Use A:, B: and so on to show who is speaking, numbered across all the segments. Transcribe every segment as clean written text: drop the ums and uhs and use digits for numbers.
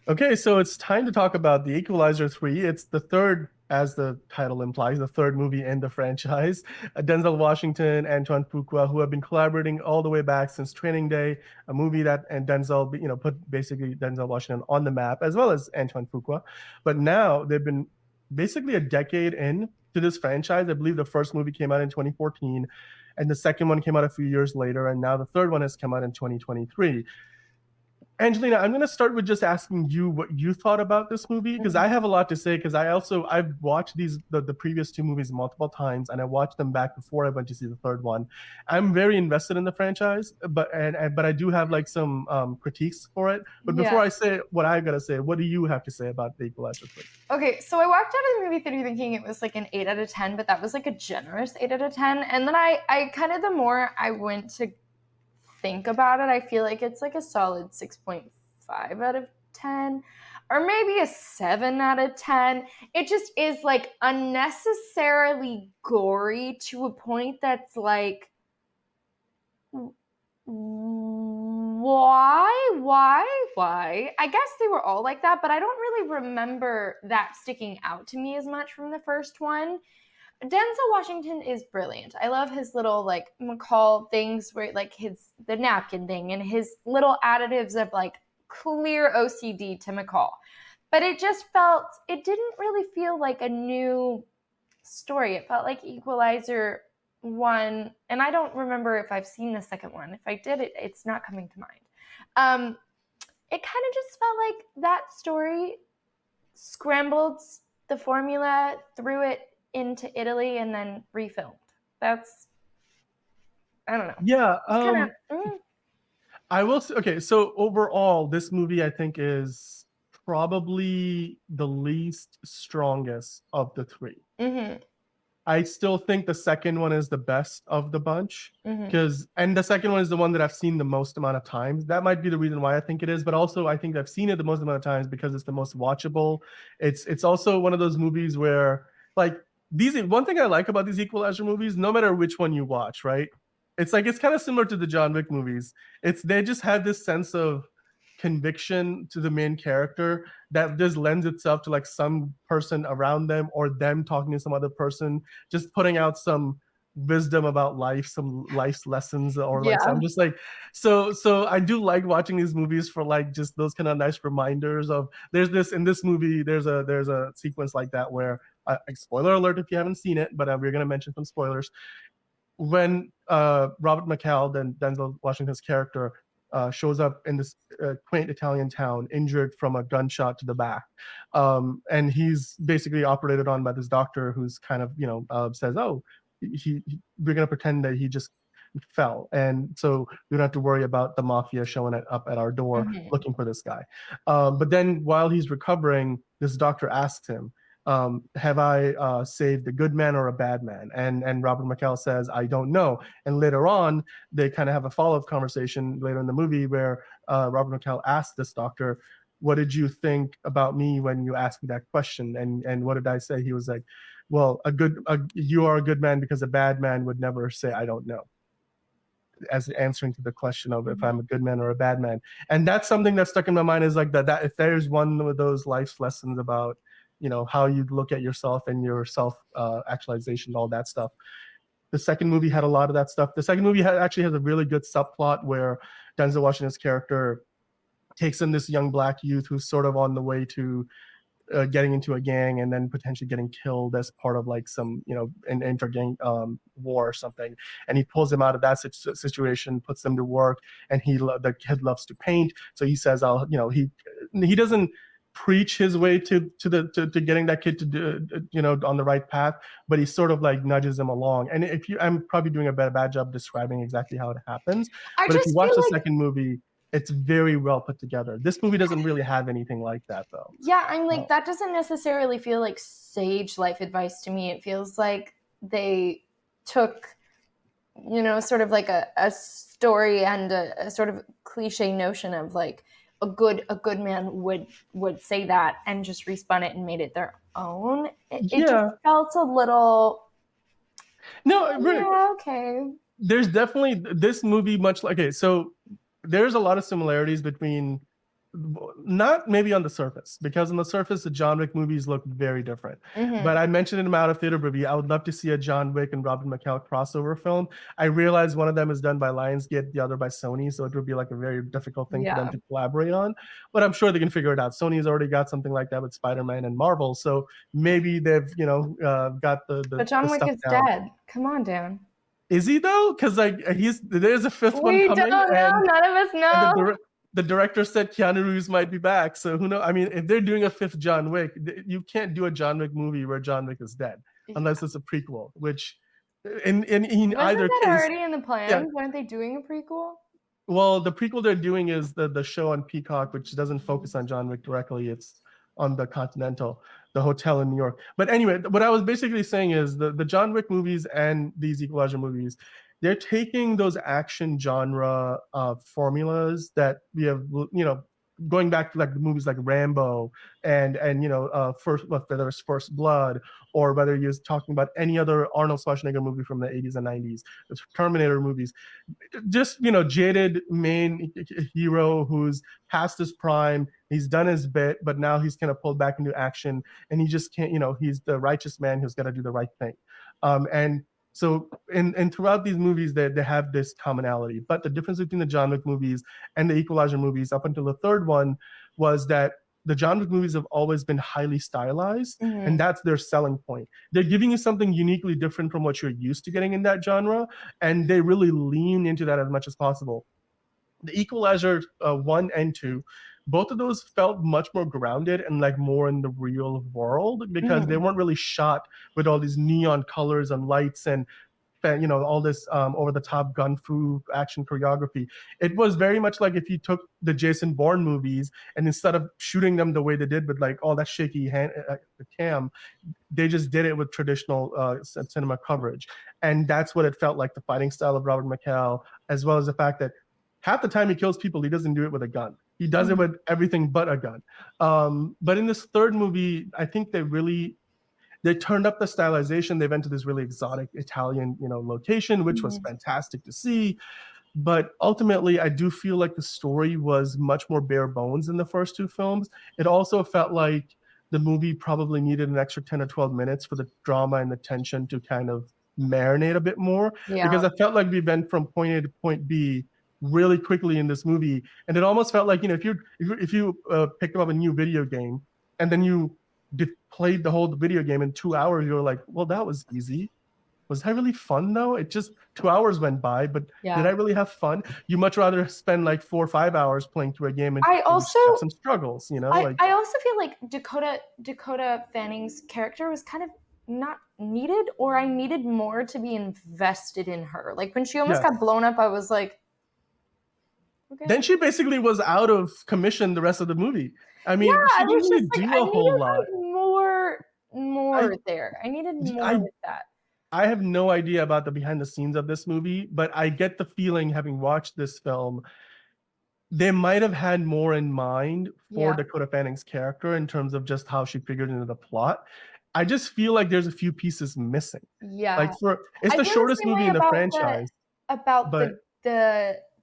A: Okay, so it's time to talk about The Equalizer 3. It's the third, as the title implies, the third movie in the franchise. Denzel Washington, Antoine Fuqua, who have been collaborating all the way back since Training Day, a movie that and Denzel, put basically Denzel Washington on the map, as well as Antoine Fuqua. But now they've been basically a decade in to this franchise. I believe the first movie came out in 2014, and the second one came out a few years later, and now the third one has come out in 2023. Angelina, I'm going to start with just asking you what you thought about this movie because I
B: Mhm.
A: have a lot to say because I've watched the previous two movies multiple times and I watched them back before I went to see the third one. I'm very invested in the franchise, but I do have like some critiques for it. But before
B: Yeah.
A: I say what I gotta say, what do you have to say about The Equalizer 3?
B: Okay, so I walked out of the movie theater thinking it was like an 8 out of 10, but that was like a generous 8 out of 10. And then I kind of, the more I went to think about it, I feel like it's like a solid 6.5 out of 10, or maybe a 7 out of 10. It just is like unnecessarily gory to a point that's like, why I guess they were all like that, but I don't really remember that sticking out to me as much from the first one. Denzel Washington is brilliant. I love his little like McCall things where like his the napkin thing and his little additives of like clear OCD to McCall. But it didn't really feel like a new story. It felt like Equalizer one, and I don't remember if I've seen the second one. If I did, it's not coming to mind. Um, it kind of just felt like that story scrambled the formula, threw it into Italy, and then refilmed. That's I don't know.
A: Yeah,
B: It's kind of
A: I will say, okay, so overall, this movie I think is probably the least strongest of the three.
B: mm-hmm,
A: I still think the second one is the best of the bunch
B: mm-hmm.
A: because, and the second one is the one that I've seen the most amount of times. That might be the reason why I think it is, but also I think I've seen it the most amount of times because it's the most watchable. It's also one of those movies where like these one thing I like about these Equalizer movies, no matter which one you watch, right? It's kind of similar to the John Wick movies. It's they just have this sense of conviction to the main character that just lends itself to like some person around them or them talking to some other person just putting out some wisdom about life, some life's lessons, or like so I'm
B: Yeah.
A: just like so I do like watching these movies for like just those kind of nice reminders of there's this in this movie there's a sequence like that where spoiler alert if you haven't seen it, but we're gonna mention some spoilers when Robert McCall, then Denzel Washington's character, shows up in this quaint Italian town, injured from a gunshot to the back, and he's basically operated on by this doctor who's kind of says, "Oh, we're gonna pretend that he just fell, and so we don't have to worry about the mafia showing up at our door
B: Mm-hmm.
A: looking for this guy." But then while he's recovering, this doctor asks him, have I saved a good man or a bad man? And Robert McCall says, I don't know. And later on, they kind of have a follow up conversation later in the movie where Robert McCall asks this doctor, "What did you think about me when you asked me that question?" And what did I say? He was like, "Well, you are a good man because a bad man would never say I don't know." As answering to the question of if I'm a good man or a bad man. And that's something that stuck in my mind is like that if there's one of those life lessons about, how you look at yourself and your self actualization, all that stuff. The second movie had a lot of that stuff. The second movie actually has a really good subplot where Denzel Washington's character takes in this young black youth who's sort of on the way to getting into a gang and then potentially getting killed as part of like some an inter-gang war or something, and he pulls him out of that situation, puts him to work, and the kid loves to paint, so he says I'll he doesn't preach his way to getting that kid to do on the right path, but he sort of like nudges him along. And if you I'm probably doing a bad job describing exactly how it happens,
B: I
A: but if you
B: just
A: watch
B: feel
A: the
B: like
A: second movie, it's very well put together. This movie doesn't really have anything like that though.
B: yeah, I'm like
A: No.
B: that doesn't necessarily feel like sage life advice to me. It feels like they took sort of like a story and a sort of cliche notion of like a good man would say that and just respun it and made it their own. It just
A: Yeah.
B: felt a little
A: No, really,
B: yeah, okay.
A: there's definitely this movie much like okay, so there's a lot of similarities between not maybe on the surface, because on the surface the John Wick movies look very different.
B: Mm-hmm.
A: But I mentioned in my out of theater review, I would love to see a John Wick and Robert McCall crossover film. I realize one of them is done by Lionsgate, the other by Sony, so it would be like a very difficult thing for them
B: Yeah.
A: to collaborate on. But I'm sure they can figure it out. Sony's already got something like that with Spider-Man and Marvel, so maybe they've got
B: But John
A: the
B: Wick
A: stuff
B: is
A: down.
B: dead. Come on, Dan.
A: Is he though? Because like there's a fifth one
B: We
A: coming,
B: don't know. None of us
A: and
B: know.
A: the director said Keanu Reeves might be back. So who knows? I mean, if they're doing a fifth John Wick, you can't do a John Wick movie where John Wick is dead unless it's a prequel. Which, in
B: Wasn't
A: either
B: that
A: case,
B: already in the
A: yeah.
B: plans? Weren't they doing a prequel?
A: Well, the prequel they're doing is the show on Peacock, which doesn't focus on John Wick directly. It's on the Continental, the hotel in New York. But anyway, what I was basically saying is the John Wick movies and these Equalizer movies, they're taking those action genre formulas that we have, going back to like the movies like Rambo and whether it's First Blood, or whether you're talking about any other Arnold Schwarzenegger movie from the 80s and 90s, the Terminator movies, just jaded main hero who's past his prime. He's done his bit, but now he's kind of pulled back into action, and he just can't. He's the righteous man who's got to do the right thing. And so, and throughout these movies, they have this commonality. But the difference between the John Wick movies and the Equalizer movies, up until the third one, was that the John Wick movies have always been highly stylized, and that's their selling point. They're giving you something uniquely different from what you're used to getting in that genre, and they really lean into that as much as possible. The Equalizer 1 and 2, both of those felt much more grounded and like more in the real world, because they weren't really shot with all these neon colors and lights and all this over the top gun fu action choreography. It was very much like if you took the Jason Bourne movies and instead of shooting them the way they did with like all that shaky cam, they just did it with traditional cinema coverage. And that's what it felt like, the fighting style of Robert McCall, as well as the fact that half the time he kills people, he doesn't do it with a gun. He does it with everything but a gun. But in this third movie, I think they turned up the stylization. They went to this really exotic Italian, location, which was fantastic to see. But ultimately, I do feel like the story was much more bare bones in the first two films. It also felt like the movie probably needed an extra 10 or 12 minutes for the drama and the tension to kind of marinate a bit more.
B: Yeah.
A: Because I felt like we went from point A to point B really quickly in this movie. And it almost felt like, if you picked up a new video game and then you played the whole video game in 2 hours, you were like, well, that was easy. Was that really fun though? It just 2 hours went by, but did I really have fun? You much rather spend like 4 or 5 hours playing through a game and have some struggles,
B: I also feel like Dakota Fanning's character was kind of not needed, or I needed more to be invested in her. Like when she almost got blown up, I was like, okay.
A: Then she basically was out of commission the rest of the movie. I mean, she didn't really do a whole lot.
B: More there. I needed more with that.
A: I have no idea about the behind the scenes of this movie, but I get the feeling, having watched this film, they might have had more in mind for Dakota Fanning's character in terms of just how she figured into the plot. I just feel like there's a few pieces missing.
B: Yeah.
A: Like it's the shortest movie in the franchise.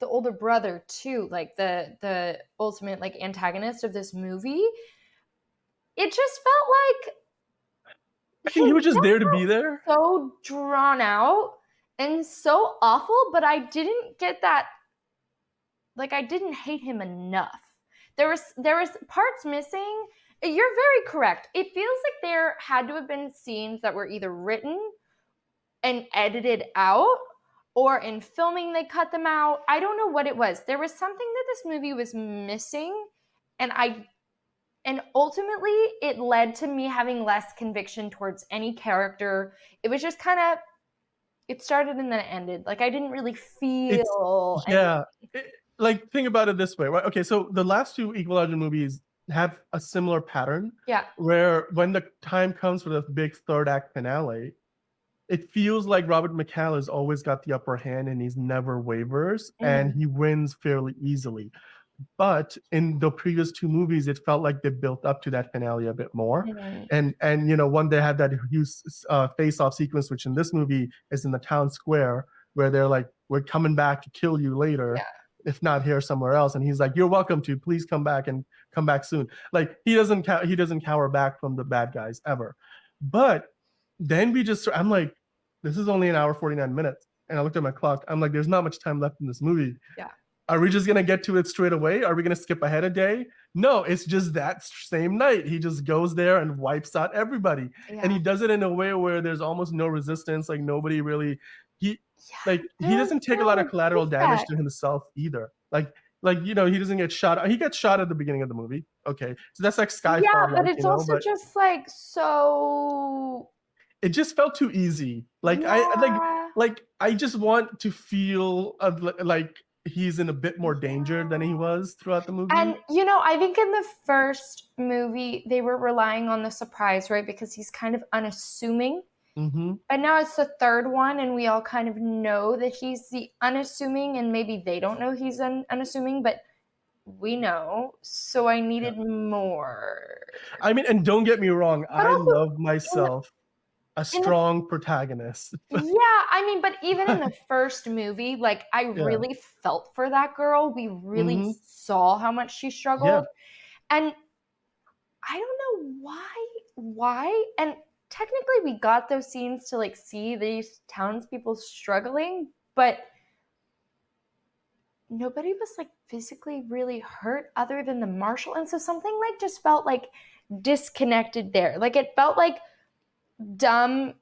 B: The older brother too, like the ultimate like antagonist of this movie. It just felt like
A: I think he was just there to be there.
B: So drawn out and so awful, but I didn't get that. Like I didn't hate him enough. There was parts missing. You're very correct. It feels like there had to have been scenes that were either written and edited out, or in filming they cut them out. I don't know what it was. There was something that this movie was missing, and ultimately it led to me having less conviction towards any character. It was just kind of, it started and then it ended. Like I didn't really feel
A: like think about it this way, right? Okay, so the last two Equalizer movies have a similar pattern.
B: Yeah.
A: Where when the time comes for the big third act finale, it feels like Robert McCall has always got the upper hand and he's never wavers, and he wins fairly easily. But in the previous two movies, it felt like they built up to that finale a bit more. And when they had that huge face-off sequence, which in this movie is in the town square, where they're like, we're coming back to kill you later. if not here, somewhere else. And he's like, "You're welcome to. Please come back and come back soon." Like he doesn't cower back from the bad guys ever. But then I'm like, this is only an hour 49 minutes, and I looked at my clock. I'm like, there's not much time left in this movie.
B: Yeah.
A: Are we just gonna get to it straight away? Are we gonna skip ahead a day? No, it's just that same night. He just goes there and wipes out everybody. And
B: Yeah.
A: he does it in a way where there's almost no resistance. Like nobody really he
B: Yeah.
A: he doesn't take a lot of
B: No
A: collateral damage
B: pushback.
A: to himself either. He doesn't get shot. He gets shot at the beginning of the movie. Okay. So that's like
B: Yeah,
A: Skyfall,
B: but
A: like,
B: it's also
A: but
B: just like so.
A: it just felt too easy.
B: Yeah.
A: I just want to feel like he's in a bit more danger than he was throughout the
B: And
A: movie.
B: I think in the first movie they were relying on the surprise, right? Because he's kind of unassuming.
A: Mm-hmm.
B: But now it's the third one, and we all kind of know that he's the unassuming, and maybe they don't know he's unassuming, but we know. So I
A: Yeah.
B: needed more.
A: I mean, and don't get me wrong,
B: But
A: I
B: also,
A: love
B: in
A: myself a
B: in the
A: strong protagonist.
B: yeah, I mean, but even in the first movie, like I
A: Yeah.
B: really felt for that girl. We really
A: Mm-hmm.
B: saw how much she
A: Yeah.
B: struggled. And I don't know why. And technically we got those scenes to like see these townspeople struggling, but nobody was like physically really hurt other than the marshal. And so something like just felt like disconnected there. Like it felt like dumb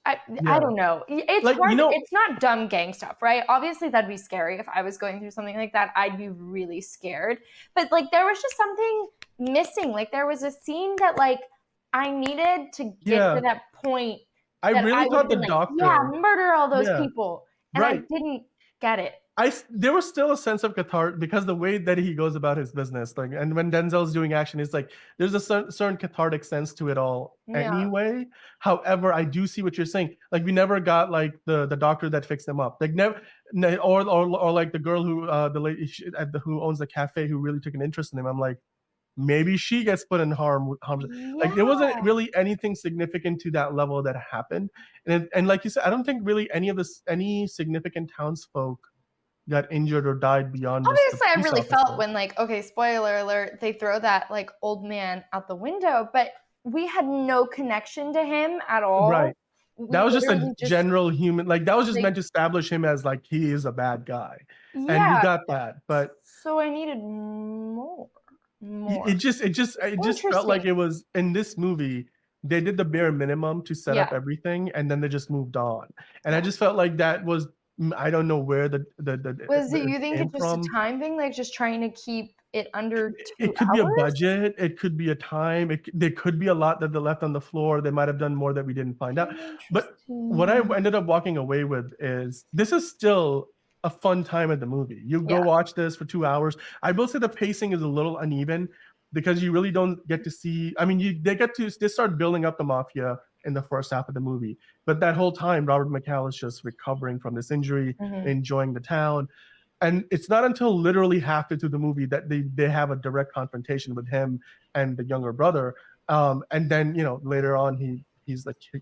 B: I
A: Yeah.
B: don't know. It's
A: Like,
B: hard. It's not dumb gang stuff, right? Obviously that'd be scary. If I was going through something like that, I'd be really scared. But like there was just something missing. Like there was a scene that like I needed to get to
A: yeah.
B: that point
A: I
B: that I
A: really
B: would
A: thought
B: have
A: the
B: been like, yeah,
A: doctor,
B: murder all those
A: yeah,
B: people. And I
A: right.
B: didn't get it.
A: There was still a sense of catharsis because the way that he goes about his business, like, and when Denzel's doing action, it's like there's a certain cathartic sense to it all
B: Yeah.
A: anyway. However, I do see what you're saying. Like we never got like the doctor that fixed him up, like never, or like the girl who the lady who owns the cafe who really took an interest in him. I'm like, maybe she gets put in harm. Like there wasn't
B: Yeah.
A: really anything significant to that level that happened, and like you said, I don't think really any significant townsfolk got injured or died beyond just the
B: Obviously, I
A: police
B: really felt
A: officer.
B: when, like, okay, spoiler alert, they throw that, like, old man out the window, but we had no connection to him at all.
A: Right.
B: We
A: That was just a
B: literally just,
A: general human, like that was just
B: like,
A: meant to establish him as like he is a bad guy. And we
B: yeah.
A: got that. But
B: So I needed more.
A: it
B: More.
A: just it just it just felt like
B: Interesting.
A: it was in this movie, they did the bare minimum to set up
B: Yeah.
A: everything and then they just moved on. And I
B: Yeah.
A: just felt like that was I don't know where
B: Was it,
A: it
B: you think
A: came
B: it's just a
A: from.
B: time thing, like, just trying to keep it under
A: It
B: 2
A: could be a
B: hours?
A: budget, it could be a time, there could be a lot that they left on the floor. They might have done more that we didn't find out. But what I
B: Interesting.
A: ended up walking away with is this is still a fun time at the movie. You go
B: Yeah.
A: watch this for 2 hours. I will say the pacing is a little uneven because you really don't get to see. I mean, they start building up the mafia in the first half of the movie, but that whole time Robert McCall is just recovering from this injury,
B: Mhm.
A: enjoying the town. And it's not until literally halfway through the movie that they have a direct confrontation with him and the younger brother. And then later on he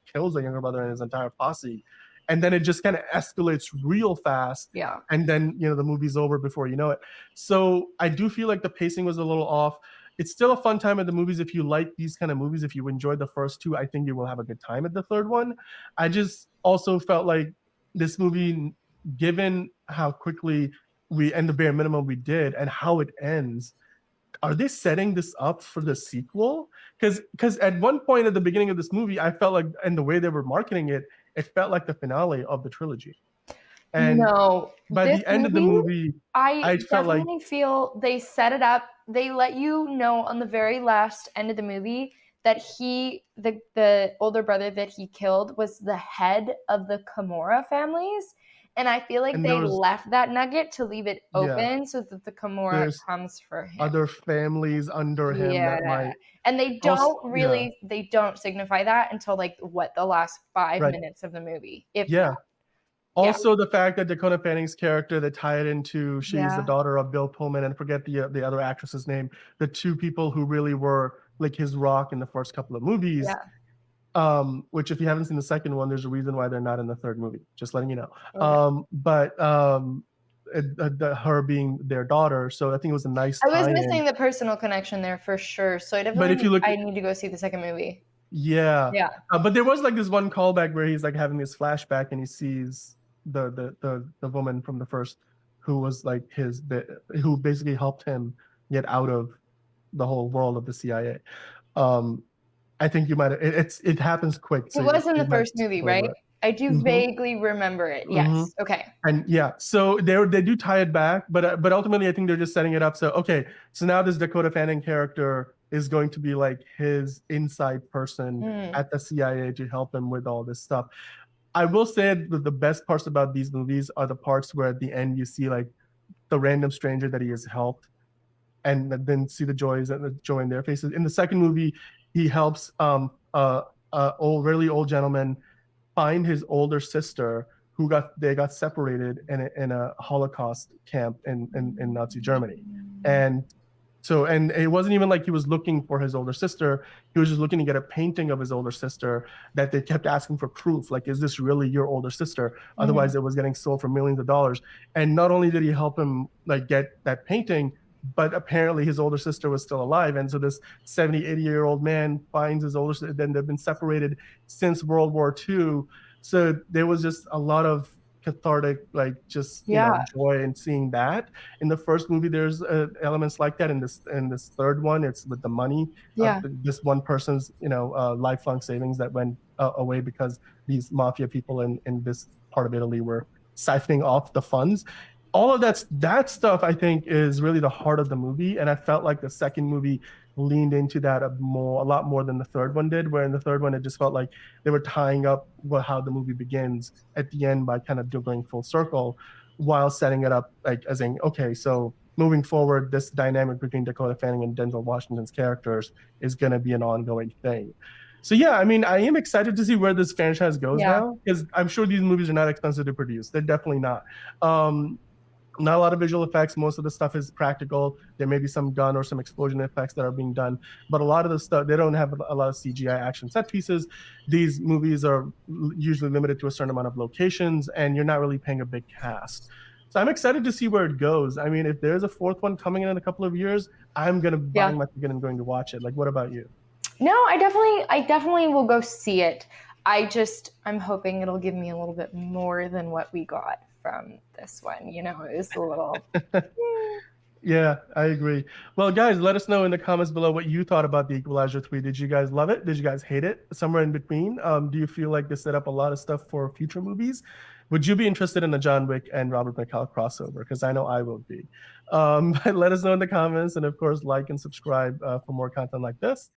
A: kills the younger brother and his entire posse, and then it just kind of escalates real fast.
B: Yeah.
A: And then the movie's over before you know it. So I do feel like the pacing was a little off. It's still a fun time at the movies if you like these kind of movies. If you enjoyed the first two, I think you will have a good time at the third one. I just also felt like this movie, given how quickly we and the bare minimum we did and how it ends, are they setting this up for the sequel? Because at one point at the beginning of this movie, I felt like, and the way they were marketing it, it felt like the finale of the trilogy. And
B: No,
A: by
B: this
A: the end of the
B: movie,
A: movie,
B: I
A: I felt like,
B: definitely feel they set it up. They let you know on the very last end of the movie that the older brother that he killed was the head of the Kimura families. And I feel like
A: and there
B: they
A: was,
B: left that nugget to leave it
A: yeah,
B: open so that the Kimura
A: there's
B: comes for him.
A: other families under him
B: Yeah.
A: that might
B: And they
A: also,
B: don't
A: yeah,
B: really they don't signify that until like what the last 5
A: right,
B: minutes of the movie, if that.
A: yeah.
B: Yeah.
A: Also, the fact that Dakota Fanning's character, they tie it into she's the
B: Yeah.
A: daughter of Bill Pullman, and forget the other actress's name. The two people who really were like his rock in the first couple of movies.
B: Yeah.
A: Which if you haven't seen the second one, there's a reason why they're not in the third movie. Just letting you know.
B: Okay.
A: But her being their daughter. So I think it was a nice
B: I was
A: tie-in.
B: missing the personal connection there for sure. So I
A: But if you look,
B: I need to go see the second movie.
A: yeah,
B: Yeah.
A: but there was like this one callback where he's like having this flashback and he sees the woman from the first who was like who basically helped him get out of the whole world of the CIA. I think you might it happens quick, so
B: It was in the
A: you might
B: first movie,
A: skip
B: right?
A: over it.
B: I do
A: Mhm.
B: vaguely remember it.
A: Mhm.
B: Yes. Okay.
A: And yeah, so they do tie it back, but ultimately I think they're just setting it up. So okay, so now this Dakota Fanning character is going to be like his inside person
B: Mm.
A: at the CIA to help him with all this stuff. I will say that the best parts about these movies are the parts where at the end you see like the random stranger that he has helped, and then see the joys and the joy in their faces. In the second movie, he helps old really old gentleman find his older sister who got separated in a Holocaust camp in Nazi Germany. And so, and it wasn't even like he was looking for his older sister. He was just looking to get a painting of his older sister that they kept asking for proof. Like, is this really your older sister? Otherwise, it was getting sold for millions of dollars. And not only did he help him like get that painting, but apparently his older sister was still alive. And so this 70, 80-year-old man finds his older sister. Then they've been separated since World War II. So there was just a lot of cathartic, like just,
B: Yeah.
A: joy in seeing that. In the first movie, there's elements like that. In this third one, it's with the money of
B: Yeah.
A: this one person's lifelong savings that went away because these mafia people in this part of Italy were siphoning off the funds. All of that stuff I think is really the heart of the movie, and I felt like the second movie leaned into that a lot more than the third one did. Where in the third one, it just felt like they were tying up how the movie begins at the end by kind of going full circle, while setting it up like as in, okay, so moving forward, this dynamic between Dakota Fanning and Denzel Washington's characters is going to be an ongoing thing. So yeah, I mean, I am excited to see where this franchise goes
B: Yeah.
A: now, because I'm sure these movies are not expensive to produce. They're definitely not. Not a lot of visual effects. Most of the stuff is practical. There may be some gun or some explosion effects that are being done, but a lot of the stuff, they don't have a lot of CGI action set pieces. These movies are usually limited to a certain amount of locations, and you're not really paying a big cast. So I'm excited to see where it goes. I mean, if there's a fourth one coming in a couple of years, I'm gonna
B: Yeah.
A: buying my ticket and going to watch it. Like, what about you?
B: No, I definitely will go see it. I'm hoping it'll give me a little bit more than what we got from this one. You know, it was a little.
A: Yeah, I agree. Well, guys, let us know in the comments below what you thought about the Equalizer 3. Did you guys love it? Did you guys hate it? Somewhere in between. Do you feel like they set up a lot of stuff for future movies? Would you be interested in the John Wick and Robert McCall crossover? Because I know I will be. But let us know in the comments, and of course, like and subscribe for more content like this.